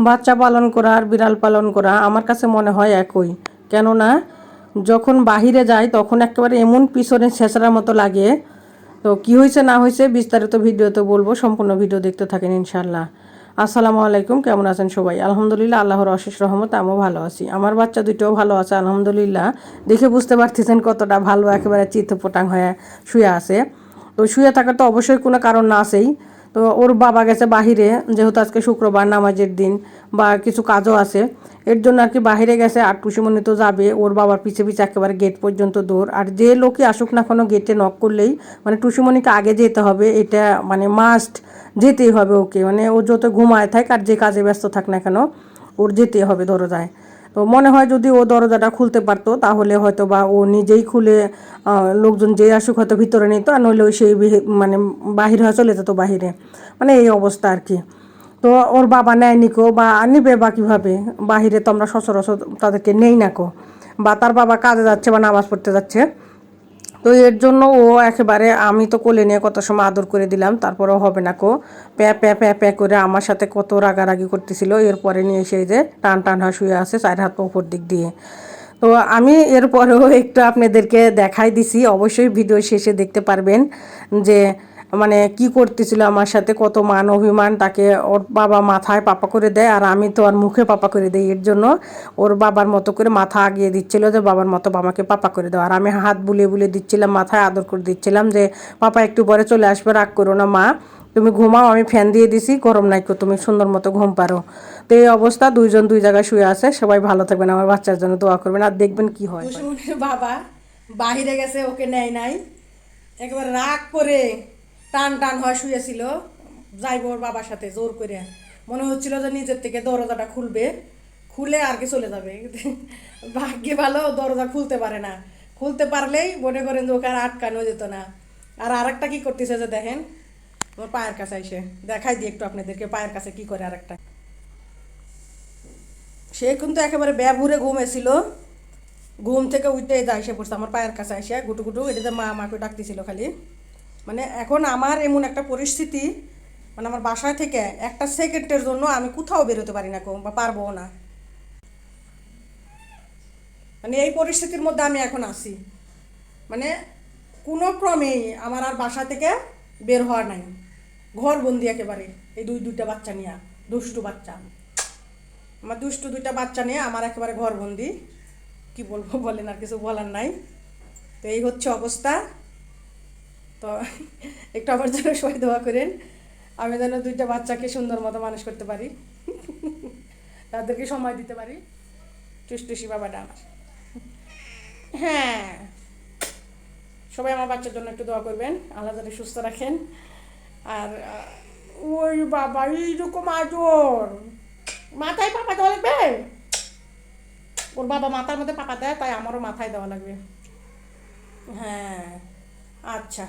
বাচ্চা পালন করা আর বিড়াল পালন করা আমার কাছে মনে হয় একই। কেননা যখন বাহিরে যাই তখন একেবারে এমন পিছনে ছেঁচড়ার মতো লাগে। তো কি হয়েছে না হয়েছে বিস্তারিত ভিডিওতে বলবো, সম্পূর্ণ ভিডিও দেখতে থাকেন ইনশাল্লাহ। আসসালামু আলাইকুম, কেমন আছেন সবাই? আলহামদুলিল্লাহ, আল্লাহর অশেষ রহমত আমিও ভালো আছি। আমার বাচ্চা দুটোও ভালো আছে আলহামদুলিল্লাহ। দেখে বুঝতে পারতেছেন কতটা ভালো, একেবারে চিত্তপটাং হয়ে শুয়ে আছে। তো শুয়ে থাকার তো অবশ্যই কোনো কারণ না আছেই। তো ওর বাবা গেছে বাহিরে, যেহেতু আজকে শুক্রবার নামাজের দিন বা কিছু কাজও আছে, এর জন্য আর কি বাহিরে গেছে। আর টুসিমণি তো যাবে ওর বাবার পিছে পিছে একেবারে গেট পর্যন্ত দৌড়। আর যে লোকই আসুক না কোনো গেটে নক করলেই মানে টুসিমণিকে আগে যেতে হবে, এটা মানে মাস্ট, যেতেই হবে ওকে। মানে ও যত ঘুমায় থাক আর যে কাজে ব্যস্ত থাক না কেন, ওর যেতেই হবে দরজায়। তো মনে হয় যদি ও দরজাটা খুলতে পারতো তাহলে হয়তো বা ও নিজেই খুলে লোকজন যে আসুক হয়তো ভিতরে নিত, আর নইলে ওই সেই মানে বাহির হয়ে চলে যেত বাহিরে। মানে এই অবস্থা আর কি। তো ওর বাবা নেয় নিকো বা নিবে বা কীভাবে, বাহিরে তো আমরা সচরাচর তাদেরকে নেই না কো, বা তার বাবা কাজে যাচ্ছে বা নামাজ পড়তে যাচ্ছে। তো এর জন্য ও একেবারে, আমি তো কোলে নিয়ে কত সময় আদর করে দিলাম, তারপরেও হবে না কো, প্যা প্যা প্যা প্যা করে আমার সাথে কত রাগারাগি করতেছিল। এরপরে নিয়ে এসে যে টান টান হয়ে শুয়ে আছে চার হাত উপর দিক দিয়ে। তো আমি এরপরেও একটু আপনাদেরকে দেখাই দিছি, অবশ্যই ভিডিও শেষে দেখতে পারবেন যে মানে কি করতেছিল আমার সাথে, কত মান অভিমান। তাকে ওর বাবা মাথায় পাপা করে দেয় আর আমি তো আর মুখে পাপা করে দিই। এর জন্য ওর বাবার মতো করে মাথা আগিয়ে দিচ্ছিল যে বাবার মতো বাবাকে পাপা করে দেওয়া, আর আমি হাত বুলিয়ে বুলিয়ে দিচ্ছিলাম, মাথায় আদর করে দিচ্ছিলাম যে পাপা একটু পরে চলে আসবে, রাগ করো না মা, তুমি ঘুমাও, আমি ফ্যান দিয়ে দিছি, গরম নাই কো, তুমি সুন্দর মতো ঘুম পারো। তো এই অবস্থা, দুইজন দুই জায়গায় শুয়ে আছে। সবাই ভালো থাকবেন, আমার বাচ্চার জন্য দোয়া করবেন, আর দেখবেন কি হয়। টুসুমনির বাবা বাহিরে গেছে, ওকে নেয় নাই, একেবারে রাগ করে টান টান হয় শুয়েছিল। যাইব ওর বাবার সাথে জোর করে, মনে হচ্ছিল যে নিজের থেকে দরজাটা খুলবে, খুলে আর কি চলে যাবে। ভাগ্যে ভালো দরজা খুলতে পারে না, খুলতে পারলেই মনে করেন যে ওকে আর আটকানো যেত না। আর আরেকটা কি করতেছে যে দেখেন, ওর পায়ের কাছে এসে দেখাই দিই একটু আপনাদেরকে পায়ের কাছে কি করে আরেকটা। সে কিন্তু একেবারে ব্যাভুরে ঘুমেছিল, ঘুম থেকে উঠে যা এসে পড়ছে আমার পায়ের কাছে এসে গুটু গুটু এটাতে মা আমাকে ডাকতেছিল খালি। মানে এখন আমার এমন একটা পরিস্থিতি, মানে আমার বাসায় থেকে একটা সেকেন্ডের জন্য আমি কোথাও বেরোতে পারি না বা পারবো না। মানে এই পরিস্থিতির মধ্যে আমি এখন আছি। মানে কোনো ক্রমেই আমার আর বাসা থেকে বের হওয়া নাই, ঘর বন্দি একেবারে। এই দুইটা বাচ্চা নিয়ে, দুষ্টু বাচ্চা, আমার দুষ্টু দুইটা বাচ্চা নিয়ে আমার একেবারে ঘর বন্দি। কি বলবো বলেন, আর কিছু বলার নাই। তো এই হচ্ছে অবস্থা। তো একটু আমার জন্য সবাই দোয়া করেন, আমি যেন দুইটা বাচ্চাকে সুন্দর মতো মানুষ করতে পারি, তাদেরকে সময় দিতে পারি। টুসটুসি বাবাটা আমার। হ্যাঁ, সবাই আমার বাচ্চার জন্য একটু দোয়া করবেন, আল্লাহ যাতে সুস্থ রাখেন। আর ওই বাবা এইরকম আদর, মাথায় পাপা দেওয়া লাগবে। ওর বাবা মাথার মধ্যে পাপা দেয়, তাই আমারও মাথায় দেওয়া লাগবে। হ্যাঁ, আচ্ছা।